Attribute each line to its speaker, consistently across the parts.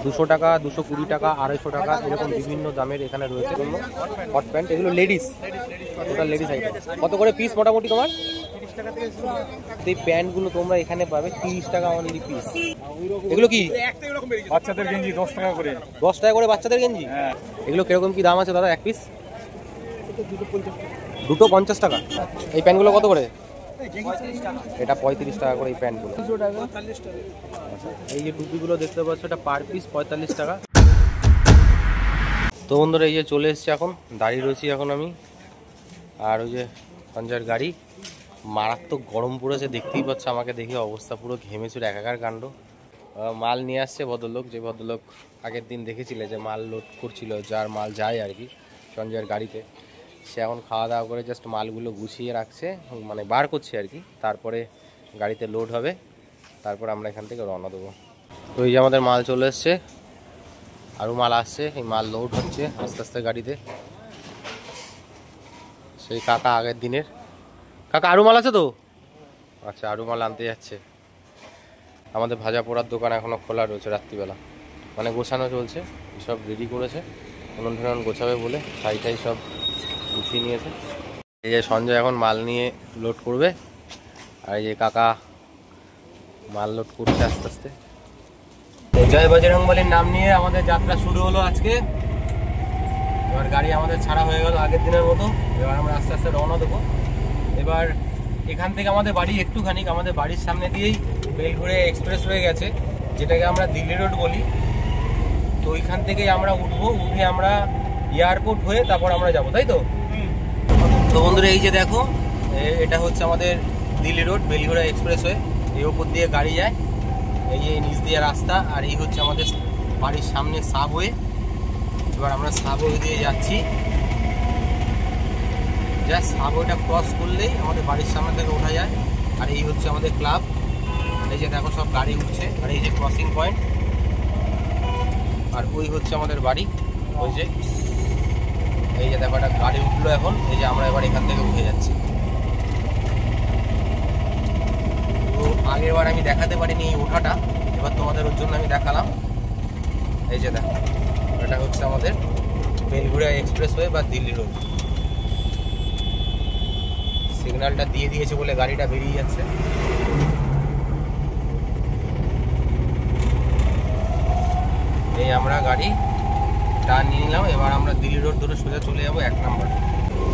Speaker 1: 200 টাকা, 220 টাকা, 250 টাকা এরকম বিভিন্ন দামের এখানে রয়েছে কোনো হট প্যান্ট। এগুলো লেডিস, টোটাল লেডিস আইটেম। কত করে পিস মোটামুটি তোমার? 30 টাকা থেকে শুরু। এই প্যান্টগুলো তোমরা এখানে পাবে 30 টাকা অনলি পিস। এগুলো কি?
Speaker 2: বাচ্চাদের গেঞ্জি 10 টাকা করে।
Speaker 1: 10 টাকা করে বাচ্চাদের গেঞ্জি? হ্যাঁ। এগুলো কিরকম কি দাম আছে দাদা এক পিস? 250 টাকা। এই প্যান্টগুলো কত করে? এটা 35 টাকা করে এই প্যান্টগুলো। এই যে টুপিগুলো দেখতে পাচ্ছ এটা পার পিস 45 টাকা। তো বন্ধুরা এই যে চলে এসেছি, এখন দাঁড়িয়ে রয়েছি এখন আমি। আর ওই যে সঞ্জয়ের গাড়ি, মারাত্মক গরম পড়েছে, দেখতেই পাচ্ছ আমাকে দেখে অবস্থা পুরো ঘেমেচুর একাকার কাণ্ড। মাল নিয়ে আসছে ভদ্রলোক, যে ভদ্রলোক আগের দিন দেখেছিলে যে মাল লোড করছিল, যার মাল যায় আর কি সঞ্জয়ের গাড়িতে, সে এখন খাওয়া দাওয়া করে জাস্ট মালগুলো গুছিয়ে রাখছে, মানে বার করছে আর কি। তারপরে গাড়িতে লোড হবে, তারপর আমরা এখান থেকে রওনা দেবো। তো এই যে আমাদের মাল চলে এসছে, আরও মাল আসছে, এই মাল লোড হচ্ছে আস্তে আস্তে গাড়িতে। সেই কাকা আগের দিনের কাকা, আরও মাল আছে তো? আচ্ছা, আরও মাল আনতে যাচ্ছে। আমাদের ভাজা পোড়ার দোকান এখনও খোলা রয়েছে রাত্রিবেলা, মানে গোছানো চলছে, সব রেডি করেছে, উনুন গোছাবে বলে ছাই সব গুছিয়ে নিয়েছে। এই যে সঞ্জয় এখন মাল নিয়ে লোড করবে, আর এই যে কাকা মাল লোড করছে আস্তে আস্তে। জয় বজরংবলীর নাম নিয়ে আমাদের যাত্রা শুরু হলো আজকে। এবার গাড়ি আমাদের ছাড়া হয়ে গেল আগের দিনের মতো। এবার আমরা আস্তে আস্তে রওনা দেবো। এবার এখান থেকে আমাদের বাড়ি একটুখানি, আমাদের বাড়ির সামনে দিয়েই বেলঘুরে এক্সপ্রেস হয়ে গেছে, যেটাকে আমরা দিল্লি রোড বলি। তো ওইখান থেকেই আমরা উঠবো, উঠে আমরা এয়ারপোর্ট হয়ে তারপর আমরা যাবো, তাই তো? তো বন্ধুরা এই যে দেখো, এটা হচ্ছে আমাদের দিল্লি রোড বেলঘুরা এক্সপ্রেস হয়ে। এই ওপর দিয়ে গাড়ি যায়, এই যে নিচ দিয়ে রাস্তা, আর এই হচ্ছে আমাদের বাড়ির সামনে সাবওয়ে। এবার আমরা সাবওয়ে দিয়ে যাচ্ছি, জাস্ট সাবওয়েটা ক্রস করলেই আমাদের বাড়ির সামনে থেকে ওঠা যায়। আর এই হচ্ছে আমাদের ক্লাব, এই যে দেখো সব গাড়ি উঠছে, আর এই যে ক্রসিং পয়েন্ট, আর ওই হচ্ছে আমাদের বাড়ি। ওই যে এই যে দেখো একটা গাড়ি উঠলো এখন, এই যে আমরা এবার এখান থেকে উঠে যাচ্ছি। তো আগের বার আমি দেখাতে পারিনি এই ওঠাটা, এবার তোমাদের ওর জন্য আমি দেখালাম। এই যে দেখো, এটা হচ্ছে আমাদের বেলঘুরা এক্সপ্রেসওয়ে বা দিল্লি রোড। সিগন্যালটা দিয়ে দিয়েছে বলে গাড়িটা বেরিয়ে যাচ্ছে। এই আমরা গাড়ি টার্ন নিয়ে নিলাম, এবার আমরা দিল্লি রোড ধরে সোজা চলে যাবো 1 নম্বর।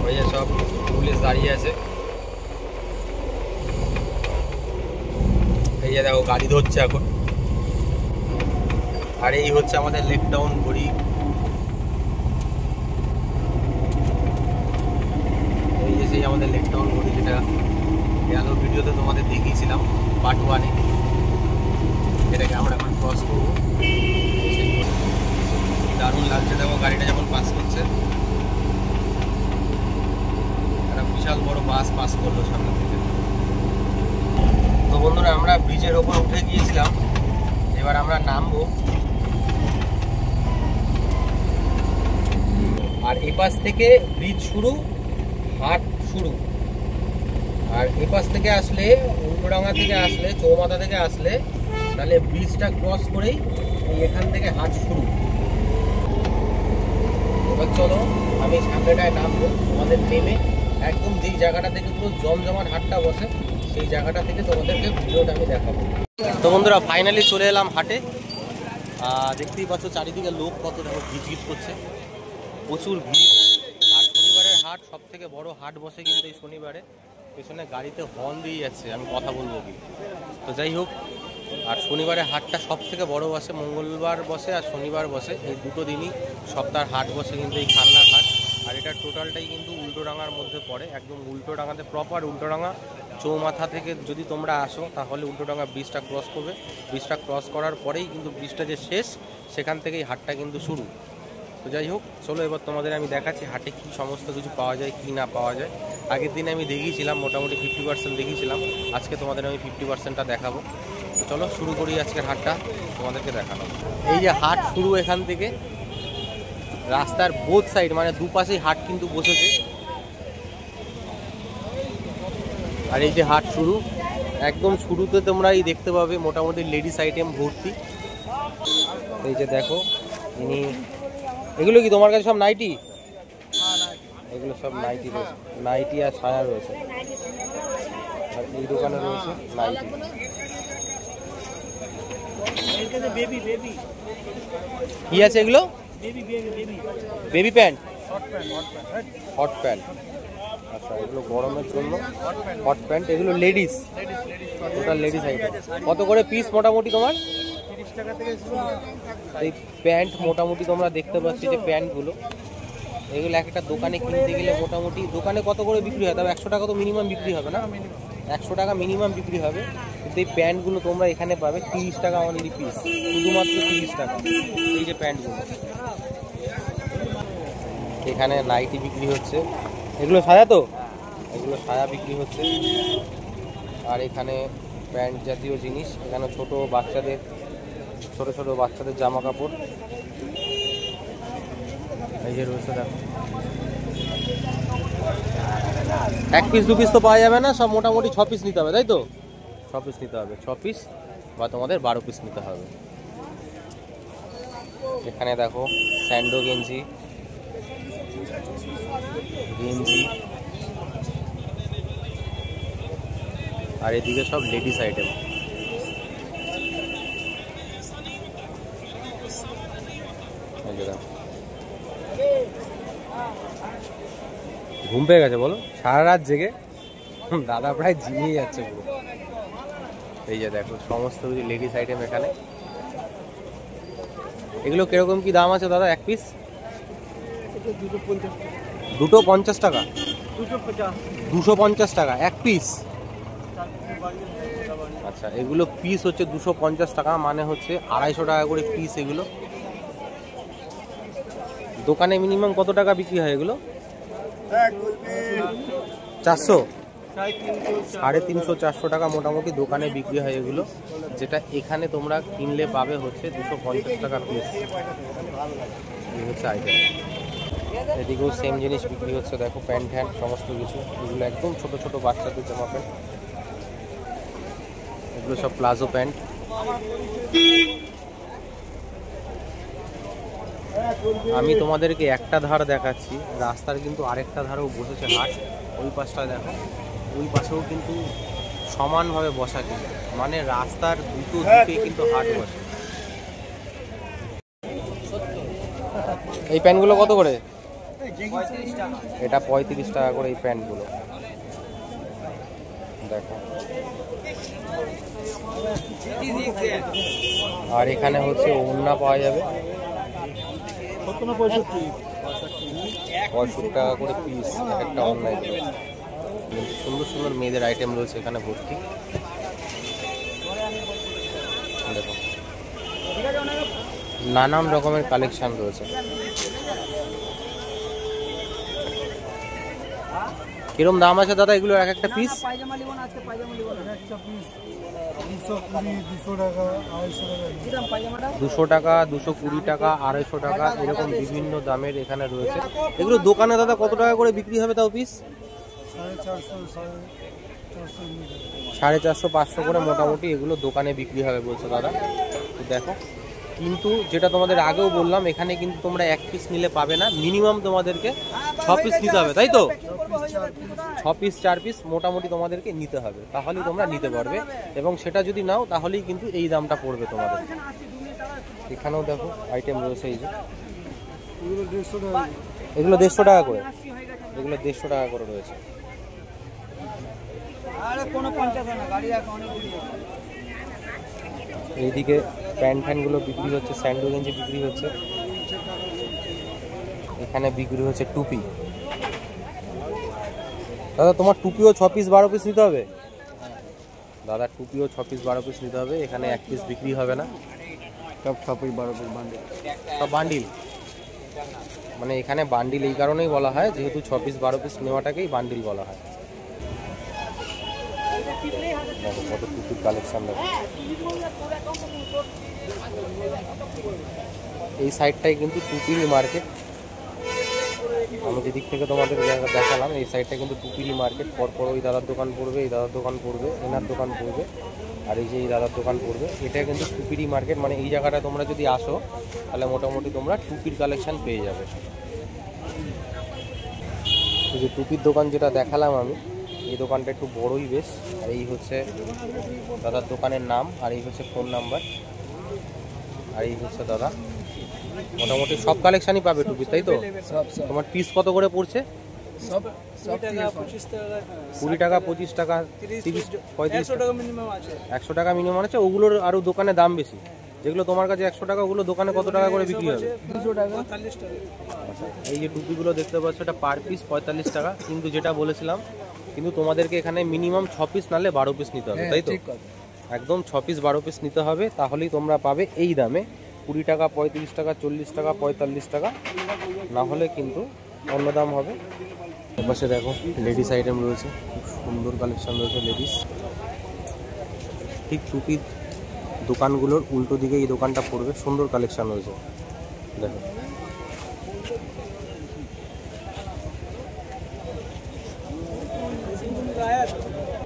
Speaker 1: ওই যে সব পুলিশ দাঁড়িয়ে আছে, এই যে দেখো গাড়ি ধরছে এখন। আর এই হচ্ছে আমাদের লেক টাউন ঘড়ি। এই যে সেই আমাদের লেক টাউন ঘড়ি, যেটা গেল ভিডিওতে তোমাদের দেখিয়েছিলাম পার্ট 1-এ। এটাকে আমরা এখন ক্রস করবো। দারুণ লাগছে দেখো গাড়িটা যখন পাস করছে, একটা বিশাল বড় বাস পাস করলো সামনে থেকে। তো বন্ধুরা আমরা ব্রিজের ওপর উঠে গিয়েছিলাম, এবার আমরা নামবো। আর এপাশ থেকে ব্রিজ শুরু, হাট শুরু। আর এপাশ থেকে আসলে, উল্টোডাঙ্গা থেকে আসলে, চৌমাথা থেকে আসলে, তাহলে ব্রিজটা ক্রস করেই এখান থেকে হাট শুরু। এবার চলো আমি সামনেটায় নামবো, তোমাদের নেমে একদম যেই জায়গাটা থেকে পুরো জমজমাট হাটটা বসে, সেই জায়গাটা থেকে তোমাদেরকে ভিডিওটা আমি দেখাবো। তো বন্ধুরা ফাইনালি চলে এলাম হাটে। দেখতেই পাচ্ছ চারিদিকে লোক কত দেখো ভিড় করছে, প্রচুর ভিড়। আর শনিবারের হাট সব থেকে বড় হাট বসে কিন্তু এই শনিবারে। পেছনে গাড়িতে হর্ন দিয়ে যাচ্ছে, আমি কথা বলবো কি। তো যাই হোক, আর শনিবারের হাটটা সব থেকে বড় বসে, মঙ্গলবার বসে আর শনিবার বসে, এই দুটো দিনই সপ্তাহের হাট বসে কিন্তু এই খান্নার হাট। আর এটা টোটালটাই কিন্তু উল্টোডাঙ্গার মধ্যে পড়ে, একদম উল্টোডাঙ্গাতে, প্রপার উল্টোডাঙ্গা চৌমাথা থেকে যদি তোমরা আসো তাহলে উল্টোডাঙ্গা ব্রিজটা ক্রস করবে। ব্রিজটা ক্রস করার পরেই কিন্তু ব্রিজটা যে শেষ, সেখান থেকেই হাটটা কিন্তু শুরু। তো যাই হোক, চলো এবার তোমাদের আমি দেখাচ্ছি হাটে কী সমস্ত কিছু পাওয়া যায় কি না পাওয়া যায়। আগের দিনে আমি দেখিয়েছিলাম মোটামুটি 50% দেখিয়েছিলাম, আজকে তোমাদের আমি 50%টা দেখাবো। তো চলো শুরু করি আজকের হাটটা তোমাদেরকে দেখানো। এই যে হাট শুরু এখান থেকে, রাস্তার বোথ সাইড মানে দুপাশেই হাট কিন্তু বসেছে। আর এই যে হাট শুরু, একদম শুরুতে তোমরা এই দেখতে পাবে মোটামুটি লেডিস আইটেম ভর্তি। এই যে দেখো ইনি, এগুলো কি তোমার কাছে সব নাইটি? এগুলো সব নাইটি রয়েছে, নাইটি আর সায়া রয়েছে। আর এই দোকানে রয়েছে নাইটি। কি আছে এগুলো? Baby pant, hot pant. আচ্ছা, এগুলো গরমের জন্য হট প্যান্ট। এগুলো লেডিস, টোটাল লেডিস আইটেম। কত করে পিস মোটামুটি তোমার?
Speaker 2: 30 টাকা থেকে শুরু।
Speaker 1: এই প্যান্ট মোটামুটি তোমরা দেখতে পাচ্ছি যে প্যান্টগুলো, এগুলো একটা দোকানে কিনতে গেলে মোটামুটি দোকানে কত করে বিক্রি হয়? তবে 100 টাকা তো মিনিমাম বিক্রি হবে না? 100 টাকা মিনিমাম বিক্রি হবে। কিন্তু এই প্যান্টগুলো তোমরা এখানে পাবে 30 টাকা অনলি পিস, শুধুমাত্র 30 টাকা। এই যে প্যান্টগুলো, এখানে নাইটি বিক্রি হচ্ছে। এগুলো সায়া তো, এগুলো সায়া বিক্রি হচ্ছে। আর এখানে প্যান্ট জাতীয় জিনিস, এখানে ছোট বাচ্চাদের, ছোট ছোট বাচ্চাদের জামা কাপড় এই যে রয়েছে। দেখো, 1 পিস 2 পিস তো পাওয়া যাবে না, সব মোটামুটি 6 পিস নিতে হবে, তাই তো? 6 পিস নিতে হবে, 6 পিস বা তোমাদের 12 পিস নিতে হবে। এখানে দেখো স্যান্ডো গেঞ্জি, গেঞ্জি, আর এদিকে সব লেডিস আইটেম। ঘুম পেয়ে গেছে বলো? সারা রাত জেগে দাদা প্রায় ঝিমিয়ে যাচ্ছে পুরো। এই যে দেখো সমস্ত কিছু লেডিস আইটেম এখানে। এগুলো কিরকম কি দাম আছে দাদা? 1 পিস 250 টাকা, 250 টাকা 1 পিস। আচ্ছা, এগুলো পিস হচ্ছে 250 টাকা, মানে হচ্ছে 250 টাকা করে পিস। এগুলো দোকানে মিনিমাম কত টাকা বিক্রি হয় এগুলো? 400, 350, 400 টাকা মোটামুটি দোকানে বিক্রি হয় এগুলো। যেটা এখানে তোমরা কিনলে পাবে হচ্ছে 250 টাকা পিস। এই হচ্ছে আইটেম। এদিকেও সেম জিনিস বিক্রি হচ্ছে। দেখো প্যান্ট ট্যান্ট সমস্ত কিছু, এগুলো একদম ছোট ছোট বাচ্চাদের জামা প্যান্ট। এগুলো সব প্লাজো প্যান্ট। আমি তোমাদেরকে একটা ধার দেখাচ্ছি, রাস্তার কিন্তু আরেকটা ধারেও বসেছে হাট। ওই পাশটা দেখো, ওই পাশেও কিন্তু সমানভাবে বসা, কিন্তু মানে রাস্তার দুটো দিকে কিন্তু হাট বসে। এই প্যান্টগুলো কত করে? এটা 35 টাকা করে এই প্যান্টগুলো। দেখো, আর এখানে হচ্ছে ওড়না পাওয়া যাবে 65 টাকা করে পিস একটা অনলাইন। সুন্দর সুন্দর মেয়েদের আইটেম রয়েছে এখানে ভর্তি। দেখো নানান রকমের কালেকশন রয়েছে। কিরম দাম আছে দাদা এগুলো এক একটা পিস? 200 টাকা, 220 টাকা, 250 টাকা, এরকম বিভিন্ন দামের এখানে রয়েছে। এগুলো দোকানে দাদা কত টাকা করে বিক্রি হবে তাও পিস? 450, 500 করে মোটামুটি এগুলো দোকানে বিক্রি হবে বলছে দাদা। দেখো, কিন্তু যেটা তোমাদের আগেও বললাম, এখানে কিন্তু তোমরা 1 পিস নিলে পাবে না, মিনিমাম তোমাদেরকে 6 পিস নিতে হবে, তাই তো? 6 পিস 4 পিস মোটামুটি তোমাদেরকে নিতে হবে, তাহলেই তোমরা নিতে পারবে। এবং সেটা যদি নাও তাহলেই কিন্তু এই দামটা পড়বে তোমাদের। এখানেও দেখো আইটেম রয়েছে, এই যে এগুলো 150 টাকা করে, এগুলো 150 টাকা করে রয়েছে। এইদিকে প্যান্ট ফ্যানগুলো বিক্রি হচ্ছে, স্যান্ডো গেঞ্জি বিক্রি হচ্ছে। এখানে বিক্রি হচ্ছে টুপি। দাদা তোমার টুপিও 6 পিস 12 পিস নিতে হবে? দাদা টুপিও 6 পিস 12 পিস নিতে হবে। এখানে 1 পিস বিক্রি হবে না,
Speaker 2: সব 6 পিস 12 পিস বান্ডিল,
Speaker 1: সব বান্ডিল। মানে এখানে বান্ডিল এই কারণেই বলা হয়, যেহেতু 6 পিস 12 পিস নেওয়াটাকেই বান্ডিল বলা হয়। দেখো কত টুপির কালেকশন। দেখো এই সাইডটাই কিন্তু টুপির মার্কেট। আমি যেদিক থেকে তোমাদের দেখালাম এই সাইডটা কিন্তু টুপিরি মার্কেট, পরপর ওই দাদার দোকান পড়বে, এই দাদার দোকান পড়বে, এনার দোকান পড়বে, আর এই যে এই দাদার দোকান পড়বে। এটা কিন্তু টুপিরি মার্কেট, মানে এই জায়গাটা তোমরা যদি আসো তাহলে মোটামুটি তোমরা টুপির কালেকশন পেয়ে যাবে। এই যে টুপির দোকান যেটা দেখালাম আমি, এই দোকানটা একটু বড়ই বেশ। আর এই হচ্ছে দাদার দোকানের নাম, আর এই হচ্ছে ফোন নাম্বার, আর এই হচ্ছে দাদা। মোটামুটি সব কালেকশানই পাবে টুপির, তাই তো? তোমার পিস কত করে পড়ছে? 20 টাকা, 25 টাকা, 30, 35, 100 টাকা মিনিমাম আছে। ওগুলোর আরও দোকানে দাম বেশি। যেগুলো তোমার কাছে 100 টাকা, ওগুলো দোকানে কত টাকা করে বিক্রি হবে?
Speaker 2: 200 টাকা।
Speaker 1: আচ্ছা, এই যে টুপিগুলো দেখতে পাচ্ছ, এটা পার পিস 45 টাকা। কিন্তু যেটা বলেছিলাম, কিন্তু তোমাদেরকে এখানে মিনিমাম 6 পিস নালে 12 পিস নিতে হবে, তাই তো? একদম 6 পিস 12 পিস নিতে হবে, তাহলেই তোমরা পাবে এই দামে। 20 টাকা, 35 টাকা, 40 টাকা, 45 টাকা, না হলে কিন্তু অন্য দাম হবে। এপাশে দেখো লেডিস আইটেম রয়েছে, খুব সুন্দর কালেকশন রয়েছে লেডিস। ঠিক টুপির দোকানগুলোর উল্টো দিকে এই দোকানটা পড়বে, সুন্দর কালেকশন রয়েছে দেখো।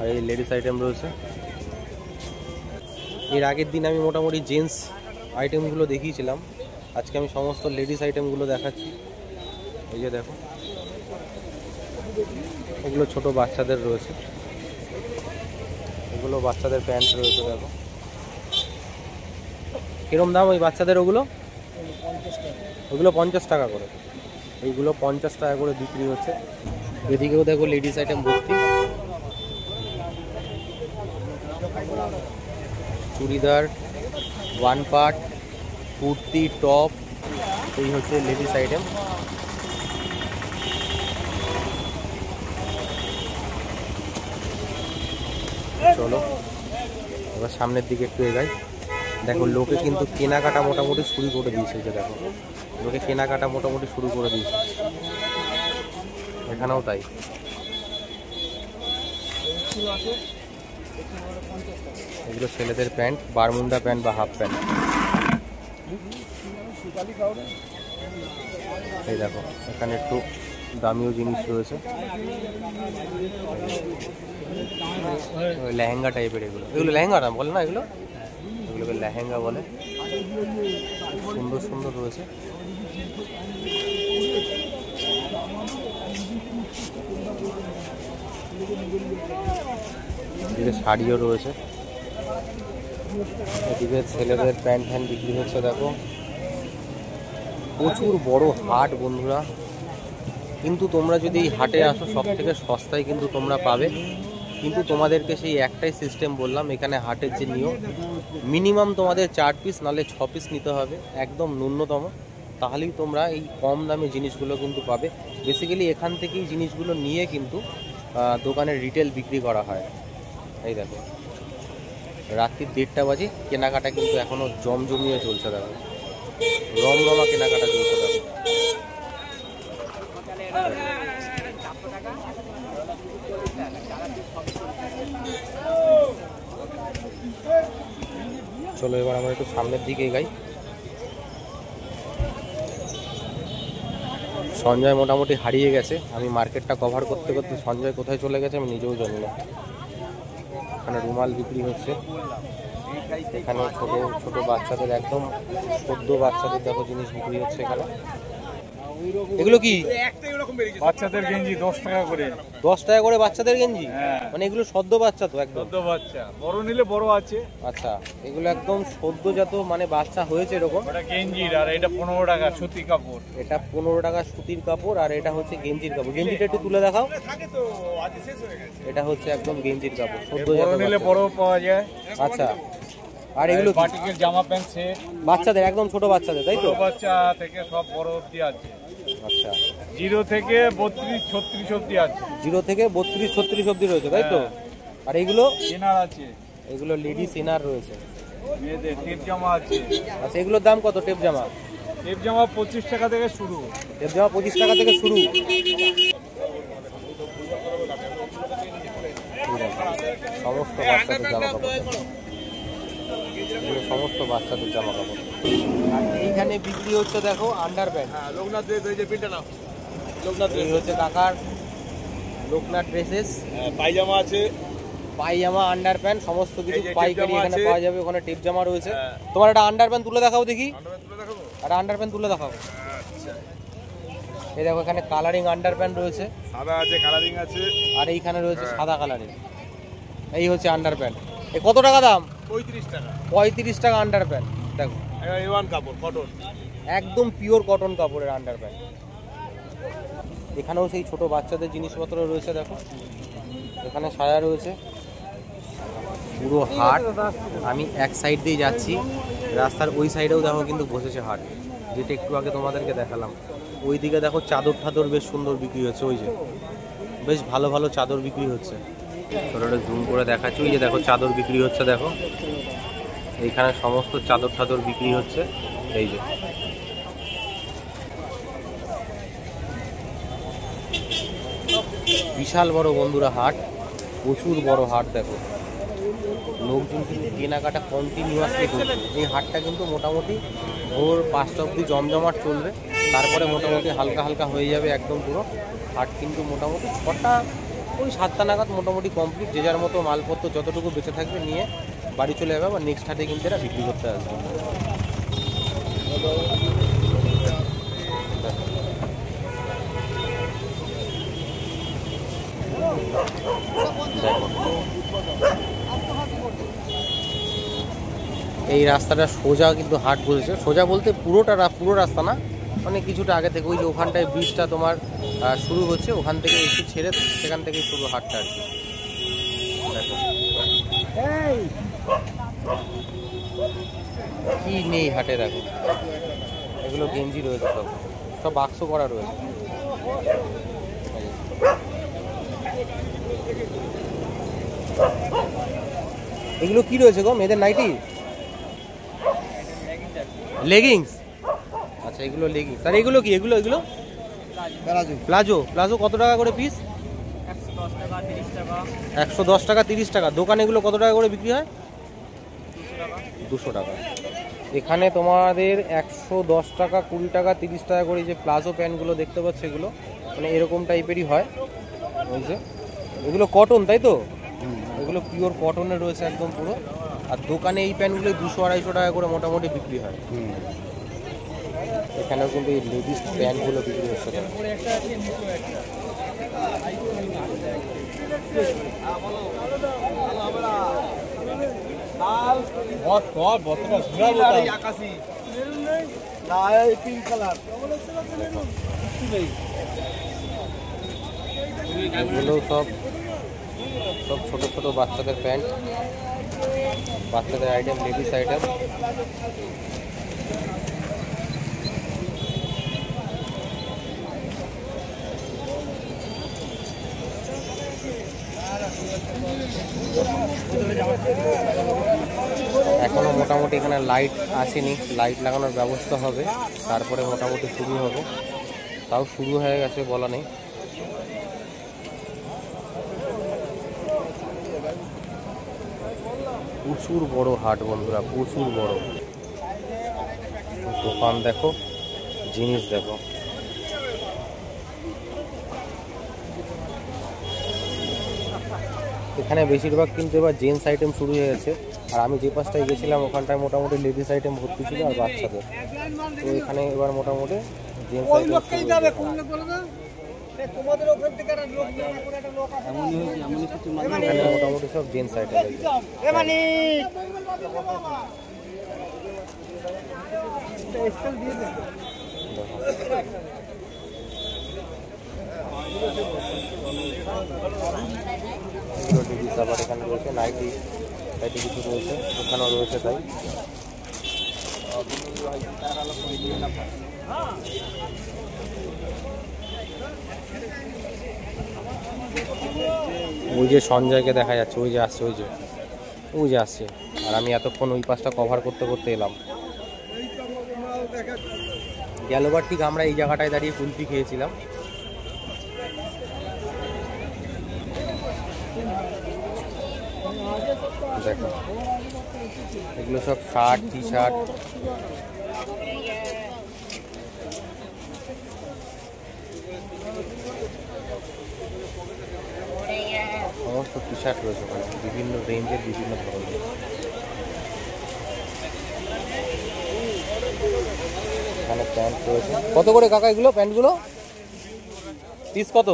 Speaker 1: আর এই লেডিস আইটেম রয়েছে। এর আগের দিন আমি মোটামুটি জেন্টস আইটেমগুলো দেখিয়েছিলাম, আজকে আমি সমস্ত লেডিস আইটেমগুলো দেখাচ্ছি। এই যে দেখো, এগুলো ছোট বাচ্চাদের রয়েছে, এগুলো বাচ্চাদের প্যান্ট রয়েছে দেখো। কিরম দাম ওই বাচ্চাদের? ওগুলো 50 টাকা করে, এইগুলো 50 টাকা করে বিক্রি হচ্ছে। এদিকেও দেখো লেডিস আইটেম ভর্তি, churidar, one part, kurti, top, এই হচ্ছে লেডিস আইটেম। চলো এবার সামনের দিকে একটু এগাই। দেখো লোকে কিন্তু কেনাকাটা মোটামুটি শুরু করে দিয়েছে। যে দেখো লোকে কেনাকাটা মোটামুটি শুরু করে দিয়েছে, এখানেও তাই। এগুলো ছেলেদের প্যান্ট, বারমুন্ডা প্যান্ট বা হাফ প্যান্ট। এই দেখো এখানে একটু দামিও জিনিস রয়েছে, লেহেঙ্গা টাইপের। এগুলো লেহেঙ্গা না বলে না, এগুলোকে লেহেঙ্গা বলে। সুন্দর সুন্দর রয়েছে। এদিকে শাড়িও রয়েছে, এদিকে ছেলেদের প্যান্ট ফ্যান্ট বিক্রি হচ্ছে। দেখো প্রচুর বড় হাট বন্ধুরা, কিন্তু তোমরা যদি এই হাটে আসো সব থেকে সস্তায় কিন্তু তোমরা পাবে। কিন্তু তোমাদেরকে সেই একটাই সিস্টেম বললাম, এখানে হাটের যে নিয়ম, মিনিমাম তোমাদের 4 পিস নালে 6 পিস নিতে হবে, একদম ন্যূনতম। তাহলেই তোমরা এই কম দামে জিনিসগুলো কিন্তু পাবে। বেসিক্যালি এখান থেকেই জিনিসগুলো নিয়ে কিন্তু দোকানে রিটেল বিক্রি করা হয়। এই দেখো রাত্রি 1:30 বাজে, কেনাকাটা কিন্তু এখনও জমজমিয়ে চলছে। দেখো রমরমা কেনাকাটা চলছে। দেখো চলো এবার আমরা একটু সামনের দিকে এগাই। সঞ্জয় মোটামুটি হারিয়ে গেছে, আমি মার্কেটটা কভার করতে করতে সঞ্জয় কোথায় চলে গেছে আমি নিজেও জানি না। এখানে রুমাল বিক্রি হচ্ছে, এখানে ছোট ছোট বাচ্চাদের, একদম সদ্য বাচ্চাদের দেখো জিনিস বিক্রি হচ্ছে এখানে। এগুলো কি?
Speaker 2: বাচ্চাদের গেঞ্জি 10 টাকা করে।
Speaker 1: 10 টাকা করে বাচ্চাদের গেঞ্জি?
Speaker 2: হ্যাঁ।
Speaker 1: মানে এগুলো সদ্য বাচ্চা তো? একদম
Speaker 2: সদ্য বাচ্চা, বড় নিলে বড় আছে।
Speaker 1: আচ্ছা, এগুলো একদম সদ্যজাত মানে বাচ্চা হয়েছে এরকম।
Speaker 2: এটা গেঞ্জির, আর এটা 15 টাকা সুতি কাপড়।
Speaker 1: এটা 15 টাকা সুতির কাপড়, আর এটা হচ্ছে গেঞ্জির কাপড়। গেঞ্জিটা একটু তুলে দেখাও। এটা হচ্ছে একদম গেঞ্জির কাপড়, সদ্যজাত।
Speaker 2: বড় নিলে বড় পাওয়া যায়।
Speaker 1: আচ্ছা, আর এগুলো
Speaker 2: বাটিকের জামা প্যান্ট সেট
Speaker 1: বাচ্চাদের, একদম ছোট বাচ্চাদের, তাই তো?
Speaker 2: ছোট বাচ্চা থেকে সব বড় অবধি আছে।
Speaker 1: আচ্ছা,
Speaker 2: 0 থেকে 32, 36 অবধি আছে।
Speaker 1: 0 থেকে 32, 36 অবধি রয়েছে, তাই তো? আর এগুলো
Speaker 2: ইনার আছে,
Speaker 1: এগুলো লেডিস ইনার রয়েছে।
Speaker 2: মেয়েদের টেপ জামা আছে।
Speaker 1: আচ্ছা, এগুলোর দাম কত? টেপ জামা?
Speaker 2: টেপ জামা 25 টাকা থেকে শুরু।
Speaker 1: টেপ জামা 25 টাকা থেকে শুরু। সমস্ত বাচ্চাদের জামা কাপড়, এগুলো সমস্ত বাচ্চাদের জামা কাপড়। আর এইখানে বিক্রি হচ্ছে দেখো আন্ডার প্যান্ট।
Speaker 2: লোকনাথ এই যে প্রিন্টটা নাও,
Speaker 1: এই হচ্ছে কাকার লোকনাথ ড্রেসেস।
Speaker 2: পায়জামা আছে,
Speaker 1: পায়জামা, আন্ডার প্যান্ট সমস্ত কিছু
Speaker 2: এই যে
Speaker 1: পাইকারি
Speaker 2: টেপ জামা
Speaker 1: এখানে
Speaker 2: আছে।
Speaker 1: পাওয়া যাবে। ওখানে টেপ জামা রয়েছে। তোমার একটা আন্ডার প্যান্ট তুলে দেখাও দেখি,
Speaker 2: তুলে দেখাবো।
Speaker 1: একটা আন্ডার প্যান্ট তুলে দেখাও।
Speaker 2: আচ্ছা,
Speaker 1: এই দেখো এখানে কালারিং আন্ডার প্যান্ট রয়েছে,
Speaker 2: সাদা আছে, কালারিং আছে।
Speaker 1: আর এইখানে রয়েছে সাদা কালারিং। এই হচ্ছে আন্ডার প্যান্ট। এ কত টাকা দাম?
Speaker 2: 35 টাকা।
Speaker 1: 35 টাকা আন্ডার প্যান্ট। দেখো
Speaker 2: A1 কাপড়, কটন,
Speaker 1: একদম পিওর কটন কাপড়ের আন্ডার প্যান্ট। এখানেও সেই ছোট বাচ্চাদের জিনিসপত্র রয়েছে। দেখো এখানে সায়া রয়েছে, পুরো হাট। আমি এক সাইড দিয়ে যাচ্ছি, রাস্তার ওই সাইডেও দেখো কিন্তু বসেছে হাট, যেটা একটু আগে তোমাদেরকে দেখালাম। ওই দিকে দেখো চাদর ঠাদর বেশ সুন্দর বিক্রি হচ্ছে, ওই যে বেশ ভালো ভালো চাদর বিক্রি হচ্ছে। ছোটো জুম করে দেখাচ্ছি, ওই যে দেখো চাদর বিক্রি হচ্ছে। দেখো এইখানে সমস্ত চাদর ঠাদর বিক্রি হচ্ছে। এই যে বিশাল বড় বন্ধুরা হাট, প্রচুর বড় হাট। দেখো লোকজন কিন্তু কেনাকাটা কন্টিনিউয়াসলি করছে। এই হাটটা কিন্তু মোটামুটি ভোর 5টা অবধি জমজমাট চলবে, তারপরে মোটামুটি হালকা হালকা হয়ে যাবে একদম পুরো। হাট কিন্তু মোটামুটি 6টা ওই 7টা নাগাদ মোটামুটি কমপ্লিট। যে যার মতো মালপত্র যতটুকু বেঁচে থাকবে নিয়ে বাড়ি চলে যাবে, আবার নেক্সট হাটে কিন্তু এরা বিক্রি করতে আসবে। দেখো এই রাস্তাটা সোজা কিন্তু হাট বসেছে। সোজা বলতে পুরো রাস্তা না, মানে কিছুটা আগে থেকে ওই যে ওখানটায় ব্রিজটা তোমার শুরু হচ্ছে, ওখান থেকে একটু ছেড়ে সেখান থেকে শুরু হাটটা আর কি। দেখো কি নেই হাটে, দেখো এগুলো গেঞ্জি রয়েছে, সব সব বাক্স করা রয়েছে। এগুলো কি রয়েছে গো? মেয়েদের নাইটি, লেগিংস। আচ্ছা এগুলো লেগিংস। আর এগুলো কি? এগুলো প্লাজো। প্লাজো কত টাকা করে পিস? 110 টাকা 30 টাকা। দোকানে এগুলো কত টাকা করে বিক্রি হয়? 200 টাকা। এখানে তোমাদের 110 টাকা, 20 টাকা, 30 টাকা করে যে প্লাজো প্যান্টগুলো দেখতে পাচ্ছ, এগুলো মানে এরকম টাইপেরই হয়। ওই যে এগুলো কটন, তাই তো? এগুলো পিওর কটনের রয়েছে একদম পুরো। আর দোকানে এই প্যান্টগুলো 200-250 টাকা করে মোটামুটি বিক্রি হয়। এখানেও কিন্তু এই লেডিস প্যান্টগুলো বিক্রি হচ্ছে। এগুলো সব ছোট ছোট বাচ্চাদের প্যান্ট, বাচ্চাদের আইটেম, লেডিস আইটেম। এখনো মোটামুটি এখানে লাইট আসেনি, লাইট লাগানোর ব্যবস্থা হবে, তারপরে মোটামুটি শুরু হবে। তাও শুরু হয়ে গেছে বলা নেই। প্রচুর বড় হাট বন্ধুরা, প্রচুর বড়। দোকান দেখো, জিনিস দেখো। এখানে বেশিরভাগ কিন্তু এবার জেন্টস আইটেম শুরু হয়ে গেছে। আর আমি যে পাশটায় গেছিলাম ওখানটায় মোটামুটি লেডিস আইটেম ভর্তি ছিল আর বাচ্চাদের। তো এখানে এবার মোটামুটি জেন্টস আইটেম মোটামুটি সব জেন্টস আইটেম। আবার এখানে রয়েছে নাইটি টাইটি কিছু রয়েছে, ওখানেও রয়েছে তাই। ওই যে সঞ্জয়কে দেখা যাচ্ছে, ওই যে আসছে, ওই যে আসছে। আর আমি এতক্ষণ ওই পাশটা কভার করতে করতে এলাম। গেলবার ঠিক আমরা এই জায়গাটায় দাঁড়িয়ে কুলফি খেয়েছিলাম। দেখো এগুলো সব শার্ট, টি শার্ট। সমস্ত টি শার্ট রয়েছে ওখানে, বিভিন্ন রেঞ্জের বিভিন্ন ধরনের। এখানে প্যান্ট রয়েছে। কত করে কাকা এগুলো প্যান্টগুলো পিস কত?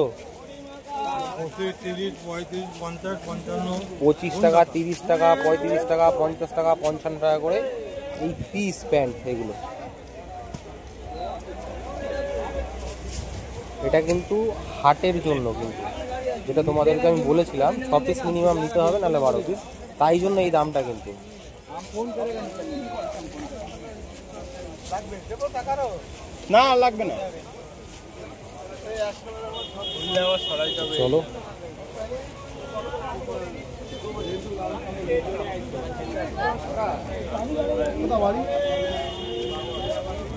Speaker 3: 30, 35, 50, 55।
Speaker 1: 25 টাকা, 30 টাকা, 35 টাকা, 50 টাকা, 55 টাকা করে এই পিস প্যান্ট এগুলো। এটা কিন্তু হাটের জন্য, কিন্তু যেটা তোমাদেরকে আমি বলেছিলাম 6 পিস মিনিমাম নিতে হবে, নাহলে 12 পিস, তাই জন্য এই দামটা। কিন্তু
Speaker 2: না লাগবে না।
Speaker 1: চলো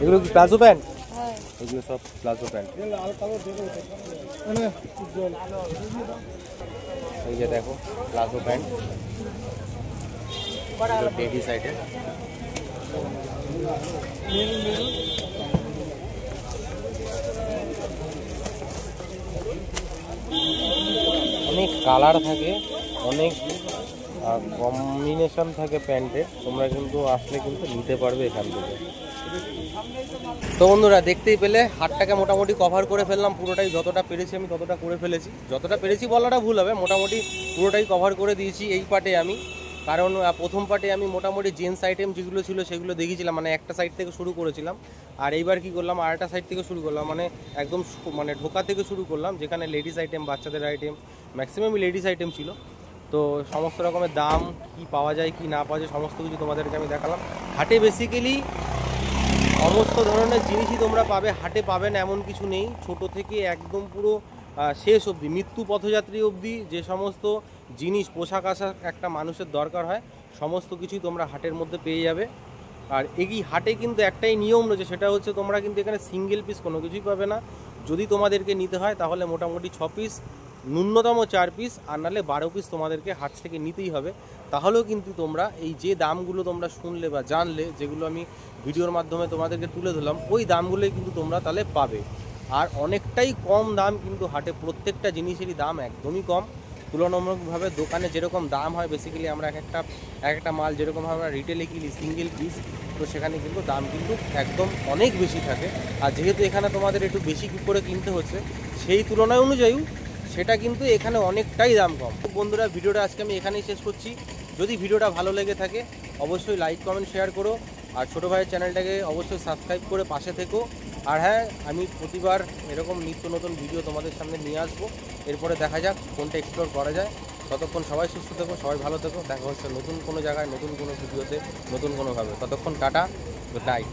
Speaker 1: এগুলো কি প্লাজো প্যান্ট? এগুলো সব প্লাজো প্যান্ট। এই যে দেখো প্লাজো প্যান্ট, টেডি সাইডে। অনেক কালার থাকে, অনেক কম্বিনেশন থাকে প্যান্টের, তোমরা কিন্তু আসলে কিন্তু নিতে পারবে এখান থেকে। তো বন্ধুরা দেখতেই পেলে হাটটাকে মোটামুটি কভার করে ফেললাম পুরোটাই, যতটা পেরেছি আমি ততটা করে ফেলেছি। যতটা পেরেছি বলাটা ভুল হবে, মোটামুটি পুরোটাই কভার করে দিয়েছি এই পার্টে আমি। কারণ প্রথম পার্টে আমি মোটামুটি জেন্টস আইটেম যেগুলো ছিল সেগুলো দেখিয়েছিলাম, মানে একটা সাইড থেকে শুরু করেছিলাম। আর এইবার কি করলাম, আর একটা সাইড থেকে শুরু করলাম, মানে একদম মানে ঢোকা থেকে শুরু করলাম, যেখানে লেডিস আইটেম, বাচ্চাদের আইটেম, ম্যাক্সিমামই লেডিস আইটেম ছিল। তো সমস্ত রকমের দাম কি পাওয়া যায় কি না পাওয়া যায় সমস্ত কিছু তোমাদেরকে আমি দেখালাম। হাটে বেসিক্যালি সমস্ত ধরনের জিনিসই তোমরা পাবে, হাটে পাবে না এমন কিছু নেই। ছোট থেকে একদম পুরো শেষ অবধি, মৃত্যু পথযাত্রী অবধি যে সমস্ত জিনিস, পোশাক আশাক একটা মানুষের দরকার হয়, সমস্ত কিছুই তোমরা হাটের মধ্যে পেয়ে যাবে। আর এই হাটে কিন্তু একটাই নিয়ম রয়েছে, সেটা হচ্ছে তোমরা কিন্তু এখানে সিঙ্গেল পিস কোনো কিছুই পাবে না। যদি তোমাদেরকে নিতে হয় তাহলে মোটামুটি 6 পিস, ন্যূনতম 4 পিস, আর নাহলে 12 পিস তোমাদেরকে হাট থেকে নিতেই হবে। তাহলেও কিন্তু তোমরা এই যে দামগুলো তোমরা শুনলে বা জানলে, যেগুলো আমি ভিডিওর মাধ্যমে তোমাদেরকে তুলে ধরলাম, ওই দামগুলোই কিন্তু তোমরা তাহলে পাবে। আর অনেকটাই কম দাম কিন্তু হাটে, প্রত্যেকটা জিনিসেরই দাম একদমই কম। তুলনামূলকভাবে দোকানে যেরকম দাম হয়, বেসিক্যালি আমরা এক একটা মাল যেরকমভাবে আমরা রিটেলে কিনি সিঙ্গেল পিস, তো সেখানে কিন্তু দাম কিন্তু একদম অনেক বেশি থাকে। আর যেহেতু এখানে তোমাদের একটু বেশি করে কিনতে হচ্ছে, সেই তুলনায় অনুযায়ী সেটা কিন্তু এখানে অনেকটাই দাম কম। বন্ধুরা ভিডিওটা আজকে আমি এখানেই শেষ করছি। যদি ভিডিওটা ভালো লেগে থাকে অবশ্যই লাইক কমেন্ট শেয়ার করো, আর ছোটো ভাইয়ের চ্যানেলটাকে অবশ্যই সাবস্ক্রাইব করে পাশে থেকো। আর হ্যাঁ, আমি প্রতিবার এরকম নিত্য নতুন ভিডিও তোমাদের সামনে নিয়ে আসবো। এরপরে দেখা যাক কোনটা এক্সপ্লোর করা যায়। ততক্ষণ সবাই সুস্থ থেকো, সবাই ভালো থেকো। দেখা হচ্ছে নতুন কোনো জায়গায়, নতুন কোনো ভিডিওতে, নতুন কোনোভাবে। ততক্ষণ টাটা, গুড নাইট।